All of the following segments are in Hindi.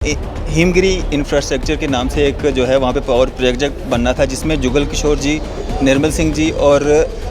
हिमगिरी इंफ्रास्ट्रक्चर के नाम से एक जो है वहाँ पे पावर प्रोजेक्ट बनना था, जिसमें जुगल किशोर जी, निर्मल सिंह जी और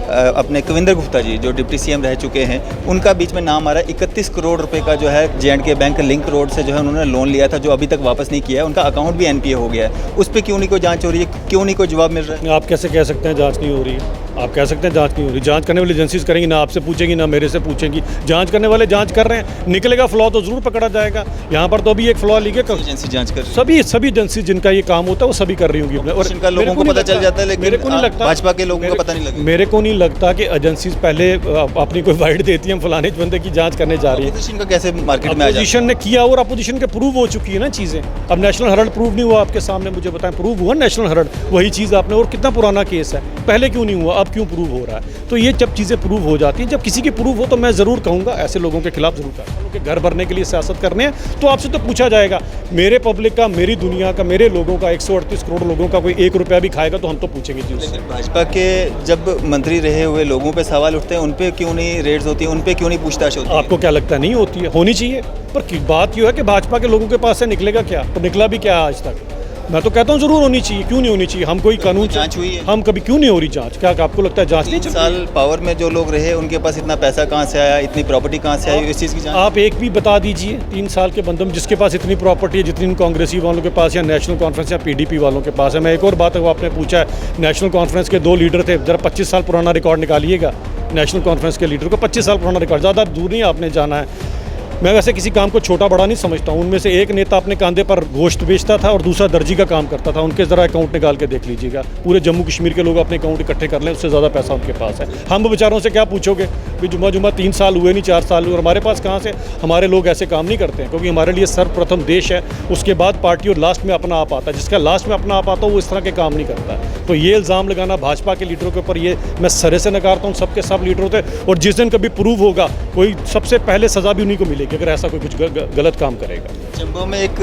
अपने कविंदर गुप्ता जी जो डिप्टी सीएम रह चुके हैं, उनका बीच में नाम आ रहा है। 31 करोड़ रुपए का जो है J&K बैंक लिंक रोड से जो है उन्होंने लोन लिया था, जो अभी तक वापस नहीं किया है। उनका अकाउंट भी NPA हो गया है। उस पर क्यों नहीं कोई जांच हो रही है, क्यों नहीं कोई जवाब मिल रहा है? आप कैसे कह सकते हैं जांच नहीं हो रही है? आप कह सकते हैं जांच नहीं हो रही। जांच करने वाली एजेंसीज करेंगी, ना आपसे पूछेंगी ना मेरे से पूछेंगी। जांच करने वाले जांच कर रहे हैं, निकलेगा फ्लॉ तो जरूर पकड़ा जाएगा। यहाँ पर तो अभी एक फ्लॉ लिखे एजेंसी जांच कर सभी एजेंसी जिनका ये काम होता है वो सभी कर रही होंगी। और इनका लोगों को पता चल जाता है, लेकिन मेरे को नहीं लगता, भाजपा के लोगों को पता नहीं लगता। मेरे को नहीं लगता कि एजेंसीज पहले अपनी कोई वाइड देती है फलाने बंदे की जांच करने जा रही है। अपोजिशन का कैसे मार्केट में आ जाता है? अपोजिशन ने किया और अपोजिशन के प्रूव हो चुकी है ना चीज़ें। अब नेशनल हेराल्ड प्रूव नहीं हुआ आपके सामने, मुझे बताएं। प्रूव हुआ नेशनल हेराल्ड, वही चीज़ आपने, और कितना पुराना केस है, पहले क्यों नहीं हुआ, अब क्यों प्रूव हो रहा है? तो ये जब चीज़ें प्रूव हो जाती हैं, जब किसी की प्रूव हो, तो मैं ज़रूर कहूँगा ऐसे लोगों के खिलाफ जरूर कहूँगा कि घर भरने के लिए सियासत करने हैं तो आपसे तो पूछा जाएगा। मेरे पब्लिक का, मेरी दुनिया का, मेरे लोगों का, 138 करोड़ लोगों का कोई 1 रुपया भी खाएगा तो हम तो पूछेंगे जी उससे। भाजपा के जब मंत्री रहे हुए लोगों पे सवाल उठते हैं, उन पे क्यों नहीं रेड्स होती है, उन पे क्यों नहीं पूछताछ होती है? आपको क्या लगता है नहीं होती है? होनी चाहिए। पर बात ये है कि भाजपा के लोगों के पास से निकलेगा क्या, तो निकला भी क्या आज तक? मैं तो कहता हूँ जरूर होनी चाहिए। क्यों नहीं होनी चाहिए? हम कोई कानून जांच हुई है? हम कभी क्यों नहीं हो रही जांच? क्या आपको लगता है जांच नहीं? 3 साल पावर में जो लोग रहे उनके पास इतना पैसा कहाँ से आया, इतनी प्रॉपर्टी कहाँ से आई, इस चीज़ की जांच? आप एक भी बता दीजिए 3 साल के बंदम जिसके पास इतनी प्रॉपर्टी है जितनी कांग्रेसी वालों के पास या नेशनल कॉन्फ्रेंस या PDP वालों के पास है। मैं एक और बात आपने पूछा है, नेशनल कॉन्फ्रेंस के 2 लीडर थे, जरा 25 साल पुराना रिकॉर्ड निकालिएगा। नेशनल कॉन्फ्रेंस के लीडर को 25 साल पुराना रिकॉर्ड, ज़्यादा दूर नहीं आपने जाना है। मैं वैसे किसी काम को छोटा बड़ा नहीं समझता हूँ। उनमें से एक नेता अपने कंधे पर गोश्त बेचता था और दूसरा दर्जी का काम करता था। उनके ज़रा अकाउंट निकाल के देख लीजिएगा। पूरे जम्मू कश्मीर के लोग अपने अकाउंट इकट्ठे कर लें, उससे ज़्यादा पैसा उनके पास है। हम बेचारों से क्या पूछोगे कि जुम्मा 3 साल हुए नहीं, 4 साल हुए, और हमारे पास कहाँ से? हमारे लोग ऐसे काम नहीं करते हैं, क्योंकि हमारे लिए सर्वप्रथम देश है, उसके बाद पार्टी, और लास्ट में अपना आप आता है। जिसका लास्ट में अपना आप आता है वो इस तरह के काम नहीं करता है। तो ये इल्ज़ाम लगाना भाजपा के लीडरों के ऊपर, ये मैं सरे से नकारता हूँ। सबके सब लीडर होते हैं, और जिस दिन कभी प्रूव होगा कोई, सबसे पहले सज़ा भी उन्हीं को मिलेगी अगर ऐसा कोई कुछ गलत काम करेगा। चंबो में एक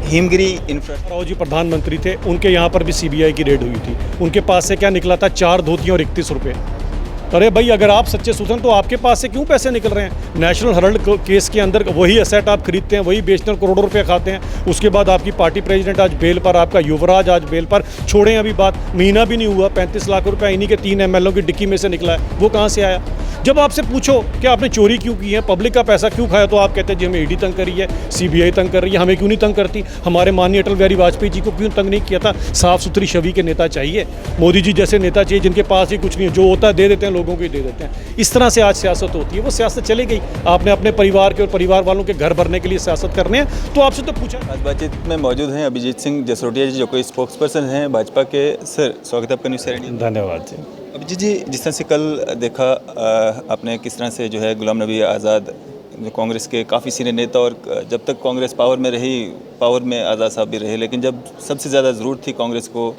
हिमगिरी राव जी प्रधानमंत्री थे, उनके यहाँ पर भी CBI की रेड हुई थी। उनके पास से क्या निकला था? 4 धोतियाँ और 31 रुपये। अरे भाई, अगर आप सच्चे सुधन तो आपके पास से क्यों पैसे निकल रहे हैं? नेशनल हेराल्ड केस के अंदर वही एसेट आप खरीदते हैं, वही बेचते हैं, करोड़ों रुपए खाते हैं। उसके बाद आपकी पार्टी प्रेसिडेंट आज बेल पर, आपका युवराज आज बेल पर। छोड़ें अभी बात, महीना भी नहीं हुआ, 35 लाख रुपया इन्हीं के 3 MLO की डिक्की में से निकला है। वो कहाँ से आया? जब आपसे पूछो कि आपने चोरी क्यों की है, पब्लिक का पैसा क्यों खाया, तो आप कहते हैं जी हमें ED तंग करी है, CBI तंग कर रही है। हमें क्यों नहीं तंग करती? हमारे माननीय अटल बिहारी वाजपेयी जी को क्यों तंग नहीं किया था? साफ़ सुथरी छवि के नेता चाहिए। मोदी जी जैसे नेता चाहिए जिनके पास ही कुछ नहीं है, जो होता है दे देते हैं, लोगों को ही दे देते हैं। इस तरह से आज सियासत होती है। वो सियासत चली गई। आपने अपने परिवार के और परिवार वालों के घर भरने के लिए सियासत करने हैं, तो आपसे तो पूछा। आज बातचीत में मौजूद हैं अभिजीत सिंह जसरोटिया जी, जो कोई स्पोक्स पर्सन हैं भाजपा के। सर, स्वागत है आपका न्यूज़ 7 इंडिया। धन्यवाद जी। अभिजीत जी, जिस तरह से कल देखा आपने किस तरह से जो है गुलाम नबी आज़ाद, जो कांग्रेस के काफ़ी सीनियर नेता, और जब तक कांग्रेस पावर में रही, पावर में आज़ाद साहब भी रहे, लेकिन जब सबसे ज़्यादा ज़रूरत थी कांग्रेस को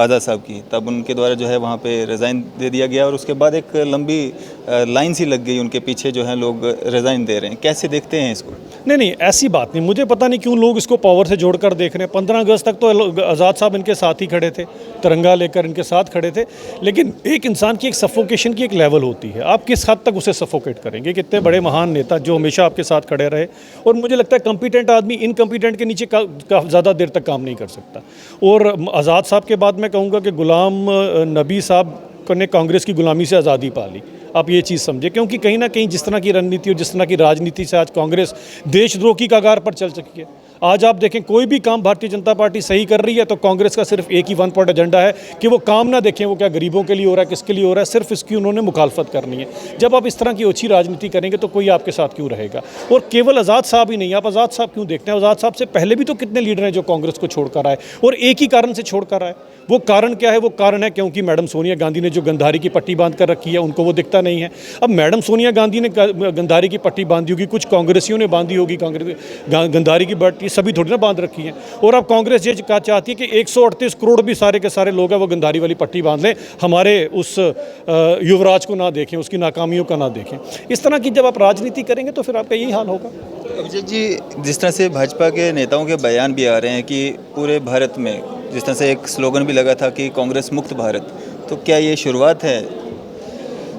आज़ाद साहब की, तब उनके द्वारा जो है वहाँ पे रिज़ाइन दे दिया गया, और उसके बाद एक लंबी लाइन सी लग गई उनके पीछे, जो है लोग रिज़ाइन दे रहे हैं। कैसे देखते हैं इसको? नहीं, ऐसी बात नहीं। मुझे पता नहीं क्यों लोग इसको पावर से जोड़कर देख रहे हैं। 15 अगस्त तक तो आज़ाद साहब इनके साथ ही खड़े थे, तिरंगा लेकर इनके साथ खड़े थे। लेकिन एक इंसान की एक सफोकेशन की एक लेवल होती है, आप किस हद तक उसे सफोकेट करेंगे? कितने बड़े महान नेता जो हमेशा आपके साथ खड़े रहे, और मुझे लगता है कॉम्पिटेंट आदमी इनकॉम्पिटेंट के नीचे ज़्यादा देर तक काम नहीं कर सकता। और आज़ाद साहब के बाद मैं कहूँगा कि गुलाम नबी साहब ने कांग्रेस की गुलामी से आज़ादी पा ली। आप ये चीज़ समझे, क्योंकि कहीं ना कहीं जिस तरह की रणनीति और जिस तरह की राजनीति से आज कांग्रेस देशद्रोह की कगार पर चल चुकी है। आज आप देखें, कोई भी काम भारतीय जनता पार्टी सही कर रही है तो कांग्रेस का सिर्फ एक ही 1 पॉइंट एजेंडा है कि वो काम ना देखें, वो क्या गरीबों के लिए हो रहा है, किसके लिए हो रहा है, सिर्फ इसकी उन्होंने मुखालफत करनी है। जब आप इस तरह की ओछी राजनीति करेंगे तो कोई आपके साथ क्यों रहेगा? और केवल आज़ाद साहब ही नहीं, आप आज़ाद साहब क्यों देखते हैं? आज़ाद साहब से पहले भी तो कितने लीडर हैं जो कांग्रेस को छोड़कर आए, और एक ही कारण से छोड़कर आए। वो कारण क्या है? वो कारण है क्योंकि मैडम सोनिया गांधी ने जो गंधारी की पट्टी बांध कर रखी है, उनको वो दिखता नहीं है। अब मैडम सोनिया गांधी ने गंधारी की पट्टी बांधी होगी, कुछ कांग्रेसियों ने बांधी होगी, गंधारी की पट्टी सभी थोड़ी ना बांध रखी है। और अब कांग्रेस ये चाहती है कि 138 करोड़ भी सारे के सारे लोग हैं वो गंधारी वाली पट्टी बांध लें, हमारे उस युवराज को ना देखें, उसकी नाकामियों का ना देखें। इस तरह की जब आप राजनीति करेंगे तो फिर आपका यही हाल होगा। अभिजीत जी, जिस तरह से भाजपा के नेताओं के बयान भी आ रहे हैं कि पूरे भारत में, जिस तरह से एक स्लोगन भी लगा था कि कांग्रेस मुक्त भारत, तो क्या ये शुरुआत है?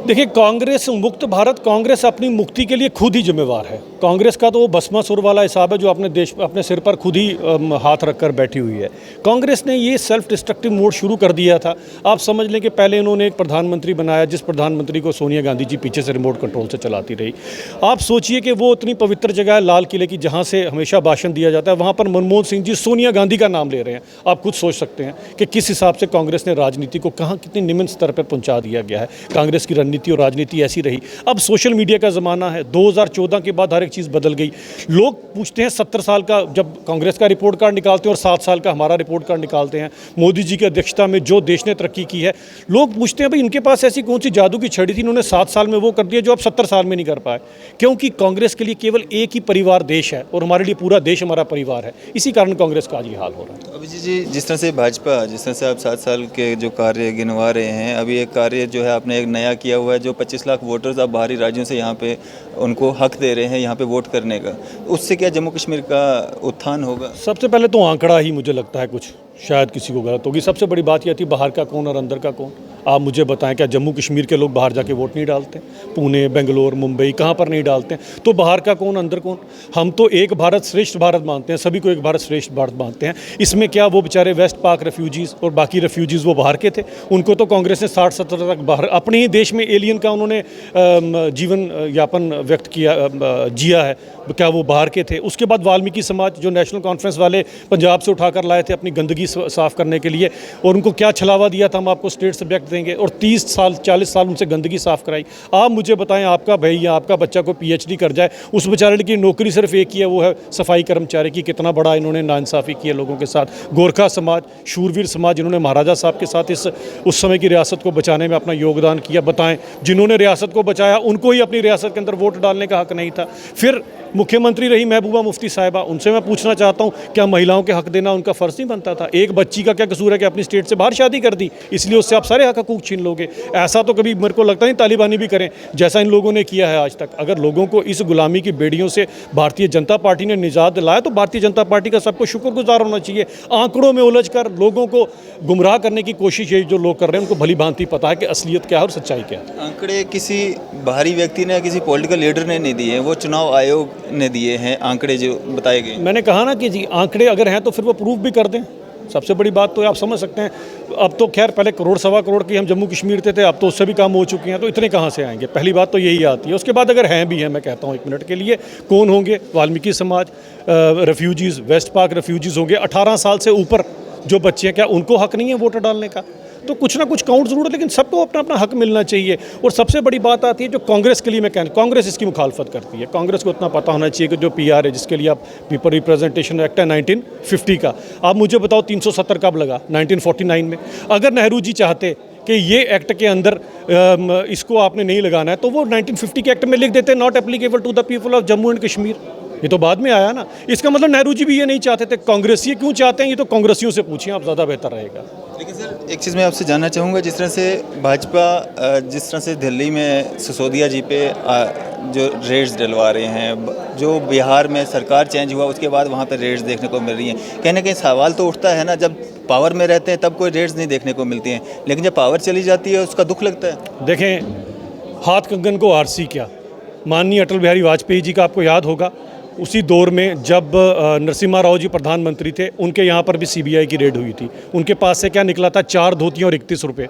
देखिए, कांग्रेस मुक्त भारत, कांग्रेस अपनी मुक्ति के लिए खुद ही जिम्मेवार है। कांग्रेस का तो वो भस्मासुर वाला हिसाब है जो अपने सिर पर खुद ही हाथ रखकर बैठी हुई है। कांग्रेस ने ये सेल्फ डिस्ट्रक्टिव मोड शुरू कर दिया था। आप समझ लें कि पहले इन्होंने एक प्रधानमंत्री बनाया जिस प्रधानमंत्री को सोनिया गांधी जी पीछे से रिमोट कंट्रोल से चलाती रही। आप सोचिए कि वो इतनी पवित्र जगह है लाल किले की जहाँ से हमेशा भाषण दिया जाता है, वहाँ पर मनमोहन सिंह जी सोनिया गांधी का नाम ले रहे हैं। आप खुद सोच सकते हैं कि किस हिसाब से कांग्रेस ने राजनीति को कहाँ कितनी निम्न स्तर पर पहुँचा दिया गया है। कांग्रेस की रणनीति और राजनीति ऐसी रही। अब सोशल मीडिया का ज़माना है। 2014 के बाद हर एक चीज़ बदल गई। लोग पूछते हैं 70 साल का जब कांग्रेस का रिपोर्ट कार्ड निकालते हैं और 7 साल का हमारा रिपोर्ट कार्ड निकालते हैं, मोदी जी की अध्यक्षता में जो देश ने तरक्की की है, लोग पूछते हैं भाई इनके पास ऐसी कौन सी जादू की छड़ी थी, इन्होंने 7 साल में वो कर दिया जो अब 70 साल में नहीं कर पाए। क्योंकि कांग्रेस के लिए केवल एक ही परिवार देश है और हमारे लिए पूरा देश हमारा परिवार है। इसी कारण कांग्रेस का आज ये हाल हो रहा है। अभिजीत जी, जिस तरह से भाजपा, जिस तरह से आप 7 साल के जो कार्य गिनवा रहे हैं, अभी एक कार्य जो है आपने एक नया किया हुआ है, जो 25 लाख वोटर्स आप बाहरी राज्यों से यहाँ पे उनको हक दे रहे हैं यहाँ पे वोट करने का, उससे क्या जम्मू कश्मीर का उत्थान होगा? सबसे पहले तो आंकड़ा ही मुझे लगता है कुछ शायद किसी को गलत होगी। सबसे बड़ी बात यह थी बाहर का कौन और अंदर का कौन। आप मुझे बताएं, क्या जम्मू कश्मीर के लोग बाहर जाके वोट नहीं डालते? पुणे, बेंगलोर, मुंबई, कहाँ पर नहीं डालते हैं? तो बाहर का कौन, अंदर कौन? हम तो एक भारत श्रेष्ठ भारत मानते हैं, सभी को एक भारत श्रेष्ठ भारत मानते हैं। इसमें क्या वो बेचारे वेस्ट पाक रेफ्यूजीज़ और बाकी रेफ्यूजीज़ वो बाहर के थे, उनको तो कांग्रेस ने 60-70 तक बाहर अपने ही देश में एलियन का उन्होंने जीवन यापन व्यक्त किया, जिया है। क्या वो बाहर के थे? उसके बाद वाल्मीकि समाज जो नेशनल कॉन्फ्रेंस वाले पंजाब से उठाकर लाए थे अपनी गंदगी साफ़ करने के लिए, और उनको क्या छलावा दिया था, हम आपको स्टेट सब्जेक्ट देंगे, और 30 साल 40 साल उनसे गंदगी साफ़ कराई। आप मुझे बताएं, आपका भाई या आपका बच्चा को PhD कर जाए, उस बेचारे की नौकरी सिर्फ एक ही है, वो है सफाई कर्मचारी की। कितना बड़ा इन्होंने नाइंसाफ़ी की है लोगों के साथ। गोरखा समाज, शूरवीर समाज, जिन्होंने महाराजा साहब के साथ उस समय की रियासत को बचाने में अपना योगदान किया, बताएं जिन्होंने रियासत को बचाया उनको ही अपनी रियासत के अंदर वोट डालने का हक नहीं था। फिर मुख्यमंत्री रही महबूबा मुफ्ती साहिबा, उनसे मैं पूछना चाहता हूं, क्या महिलाओं के हक देना उनका फ़र्ज़ नहीं बनता था? एक बच्ची का क्या कसूर है कि अपनी स्टेट से बाहर शादी कर दी, इसलिए उससे आप सारे हक हकूक़ छीन लोगे? ऐसा तो कभी मेरे को लगता नहीं तालिबानी भी करें जैसा इन लोगों ने किया है आज तक। अगर लोगों को इस गुलामी की बेड़ियों से भारतीय जनता पार्टी ने निजात दिलाया तो भारतीय जनता पार्टी का सबको शुक्रगुजार होना चाहिए। आंकड़ों में उलझ कर लोगों को गुमराह करने की कोशिश ये जो लोग कर रहे हैं, उनको भली भांति पता है कि असलियत क्या है और सच्चाई क्या है। आंकड़े किसी बाहरी व्यक्ति ने, किसी पॉलिटिकल लीडर ने नहीं दिए, वो चुनाव आयोग ने दिए हैं आंकड़े जो बताए गए। मैंने कहा ना कि जी आंकड़े अगर हैं तो फिर वो प्रूफ भी कर दें। सबसे बड़ी बात तो आप समझ सकते हैं, अब तो खैर पहले करोड़ सवा करोड़ की हम जम्मू कश्मीर थे, अब तो उससे भी कम हो चुके हैं, तो इतने कहाँ से आएंगे? पहली बात तो यही आती है। उसके बाद अगर हैं भी हैं, मैं कहता हूँ 1 मिनट के लिए, कौन होंगे? वाल्मीकि समाज, रेफ्यूजीज़, वेस्ट पाक रेफ्यूजीज़ होंगे। 18 साल से ऊपर जो बच्चे हैं, क्या उनको हक नहीं है वोट डालने का? तो कुछ ना कुछ काउंट ज़रूर है, लेकिन सबको अपना अपना हक मिलना चाहिए। और सबसे बड़ी बात आती है जो कांग्रेस के लिए, मैं कहना कांग्रेस इसकी मुखालफत करती है। कांग्रेस को इतना पता होना चाहिए कि जो PR है, जिसके लिए आप पीपल रिप्रेजेंटेशन एक्ट है 1950 का, आप मुझे बताओ 370 कब लगा? 1949 में। अगर नेहरू जी चाहते कि ये एक्ट के अंदर इसको आपने नहीं लगाना है तो वो 1950 के एक्ट में लिख देते, not applicable to the people of Jammu and Kashmir. ये तो बाद में आया ना। इसका मतलब नेहरू जी भी ये नहीं चाहते थे। कांग्रेसी क्यों चाहते हैं? ये तो कांग्रेसियों से पूछिए आप, ज़्यादा बेहतर रहेगा। लेकिन सर एक चीज़ मैं आपसे जानना चाहूँगा, जिस तरह से भाजपा जिस तरह से दिल्ली में सिसोदिया जी पे जो रेड्स डलवा रहे हैं, जो बिहार में सरकार चेंज हुआ उसके बाद वहाँ पे रेड्स देखने को मिल रही हैं, कहीं ना कहीं सवाल तो उठता है ना, जब पावर में रहते हैं तब कोई रेड्स नहीं देखने को मिलती हैं, लेकिन जब पावर चली जाती है उसका दुख लगता है। देखें, हाथ कंगन को आरसी क्या, माननीय अटल बिहारी वाजपेयी जी का आपको याद होगा, उसी दौर में जब नरसिम्हा राव जी प्रधानमंत्री थे, उनके यहाँ पर भी CBI की रेड हुई थी। उनके पास से क्या निकला था? 4 धोतियाँ और 31 रुपये।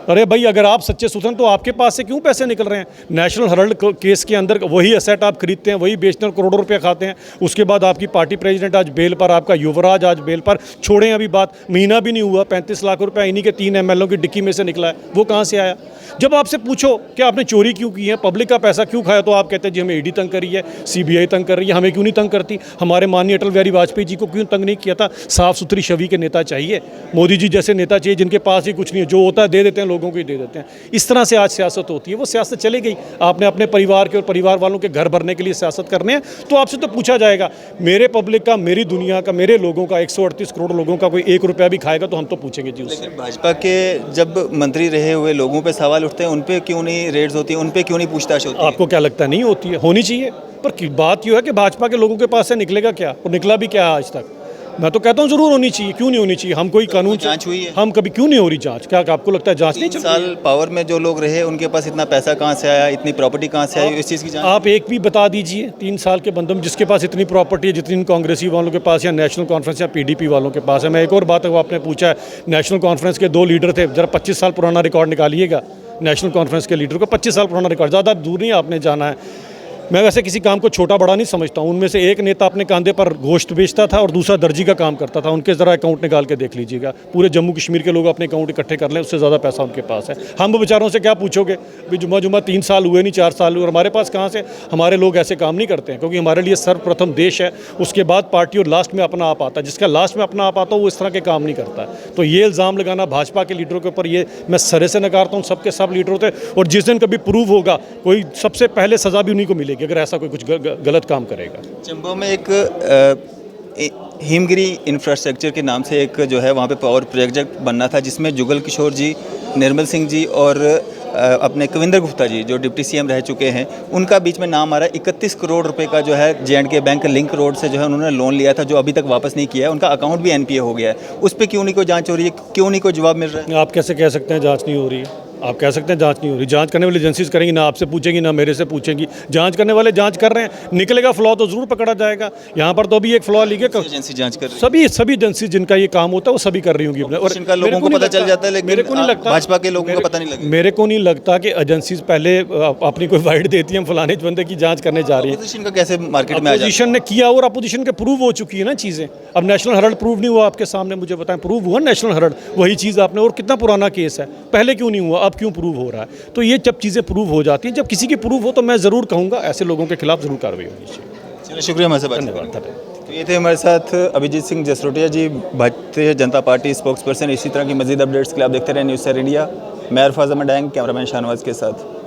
अरे भाई, अगर आप सच्चे सुथरे तो आपके पास से क्यों पैसे निकल रहे हैं? नेशनल हेराल्ड केस के अंदर वही एसेट आप खरीदते हैं, वही बेचते हैं, करोड़ों रुपए खाते हैं। उसके बाद आपकी पार्टी प्रेसिडेंट आज बेल पर, आपका युवराज आज बेल पर। छोड़ें अभी बात, महीना भी नहीं हुआ 35 लाख रुपया इन्हीं के 3 MLO की डिक्की में से निकला है। वो कहाँ से आया? जब आपसे पूछो कि आपने चोरी क्यों की है, पब्लिक का पैसा क्यों खाया, तो आप कहते हैं जी हमें ED तंग करी है, CBI तंग कर रही है। हमें क्यों नहीं तंग करती? हमारे माननीय अटल बिहारी वाजपेयी जी को क्यों तंग नहीं किया था? साफ़ सुथरी छवि के नेता चाहिए। मोदी जी जैसे नेता चाहिए जिनके पास ही कुछ नहीं है, जो होता है दे देते हैं, लोगों को ही दे देते हैं। इस तरह से आज सियासत होती है। वो सियासत चली गई। आपने अपने परिवार के और परिवार वालों के घर भरने के लिए सियासत करने हैं, तो आपसे तो पूछा जाएगा, मेरे पब्लिक का, मेरी दुनिया का, मेरे लोगों का, 138 करोड़ लोगों का कोई 1 रुपया भी खाएगा तो हम तो पूछेंगे जी उससे। लेकिन भाजपा के जब मंत्री रहे हुए लोगों पे सवाल उठते हैं, उन पे क्यों नहीं रेड्स होती है, उन पे क्यों नहीं पूछताछ होती है? आपको क्या लगता है नहीं होती है? होनी चाहिए। पर बात यह है कि भाजपा के लोगों के पास से निकलेगा क्या, और निकला भी क्या आज तक? मैं तो कहता हूँ जरूर होनी चाहिए, क्यों नहीं होनी चाहिए। हम कोई कानून जांच हुई है? हम कभी क्यों नहीं हो रही जांच? क्या आपको लगता है जांच नहीं 3 चल रही है? साल पावर में जो लोग रहे उनके पास इतना पैसा कहाँ से आया, इतनी प्रॉपर्टी कहाँ से आई, इस चीज़ की जांच? आप एक भी बता दीजिए 3 साल के बंदे में जिसके पास इतनी प्रॉपर्टी है जितनी कांग्रेसी वालों के पास या नेशनल कॉन्फ्रेंस या पीडीपी वालों के पास है। मैं एक और बात है, वो आपने पूछा है नेशनल कॉन्फ्रेंस के 2 लीडर थे, जरा 25 साल पुराना रिकॉर्ड निकालिएगा नेशनल कॉन्फ्रेंस के लीडर को, 25 साल पुराना रिकॉर्ड, ज़्यादा दूर नहीं आपने जाना है। मैं वैसे किसी काम को छोटा बड़ा नहीं समझता हूँ। उनमें से एक नेता अपने कंधे पर गोश्त बेचता था और दूसरा दर्जी का काम करता था। उनके ज़रा अकाउंट निकाल के देख लीजिएगा, पूरे जम्मू कश्मीर के लोग अपने अकाउंट इकट्ठे कर लें, उससे ज़्यादा पैसा उनके पास है। हम बेचारों से क्या पूछोगे भी, जुम्मा 3 साल हुए नहीं 4 साल हुए, और हमारे पास कहाँ से? हमारे लोग ऐसे काम नहीं करते हैं, क्योंकि हमारे लिए सर्वप्रथम देश है, उसके बाद पार्टी, और लास्ट में अपना आप आता है। जिसका लास्ट में अपना आप आता है वो इस तरह के काम नहीं करता है। तो ये इल्ज़ाम लगाना भाजपा के लीडरों के ऊपर, ये मैं सरे से नकारता हूँ। सबके सब लीडर होते हैं, और जिस दिन कभी प्रूव होगा कोई, सबसे पहले सज़ा भी उन्हीं को मिलेगी अगर ऐसा कोई कुछ गलत काम करेगा। चंबो में एक हिमगिरी इंफ्रास्ट्रक्चर के नाम से एक जो है वहाँ पे पावर प्रोजेक्ट बनना था, जिसमें जुगल किशोर जी, निर्मल सिंह जी और अपने कविंदर गुप्ता जी जो डिप्टी सीएम रह चुके हैं, उनका बीच में नाम आ रहा है। 31 करोड़ रुपए का जो है J&K बैंक लिंक रोड से जो है उन्होंने लोन लिया था, जो अभी तक वापस नहीं किया है। उनका अकाउंट भी NPA हो गया है। उस पर क्यों नहीं कोई जांच हो रही है, क्यों नहीं कोई जवाब मिल रहा है? आप कैसे कह सकते हैं जांच नहीं हो रही है? आप कह सकते हैं जांच नहीं हो रही। जांच करने वाली एजेंसीज करेंगी, ना आपसे पूछेंगी ना मेरे से पूछेंगी। जांच करने वाले जांच कर रहे हैं, निकलेगा फ्लॉ तो जरूर पकड़ा जाएगा। यहाँ पर तो अभी एक फ्लॉ लिखे, एजेंसी जांच कर रही है। सभी एजेंसी जिनका ये काम होता है वो सभी कर रही होंगी। और इनका लोगों को पता चल जाता है, लेकिन मेरे को नहीं लगता, भाजपा के लोगों को पता नहीं लगता। मेरे को नहीं लगता कि एजेंसीज पहले अपनी कोई वाइड देती है, हम फलाने बंदे की जांच करने जा रही है। अपोजिशन का कैसे मार्केट में आ जाता है? अपोजिशन ने किया, और अपोजिशन के प्रूव हो चुकी है ना चीज़ें। अब नेशनल हेराल्ड प्रूव नहीं हुआ आपके सामने, मुझे बताएं, प्रूव हुआ नेशनल हेराल्ड, वही चीज़ आपने, और कितना पुराना केस है, पहले क्यों नहीं हुआ, अब क्यों प्रूव हो रहा है? तो ये जब चीज़ें प्रूव हो जाती हैं, जब किसी की प्रूव हो, तो मैं ज़रूर कहूँगा ऐसे लोगों के खिलाफ ज़रूर कार्रवाई होनी चाहिए। चलिए, शुक्रिया हमारे साथ। धन्यवाद। तो ये थे हमारे साथ अभिजीत सिंह जसरोटिया जी, Bharatiya Janata party spokes person. इसी तरह की मजीद अपडेट्स के लिए आप देखते रहे न्यूज़ सर इंडिया। मैं अरफाज अहमद डैंग, कैमरामैन शाहनवाज के साथ।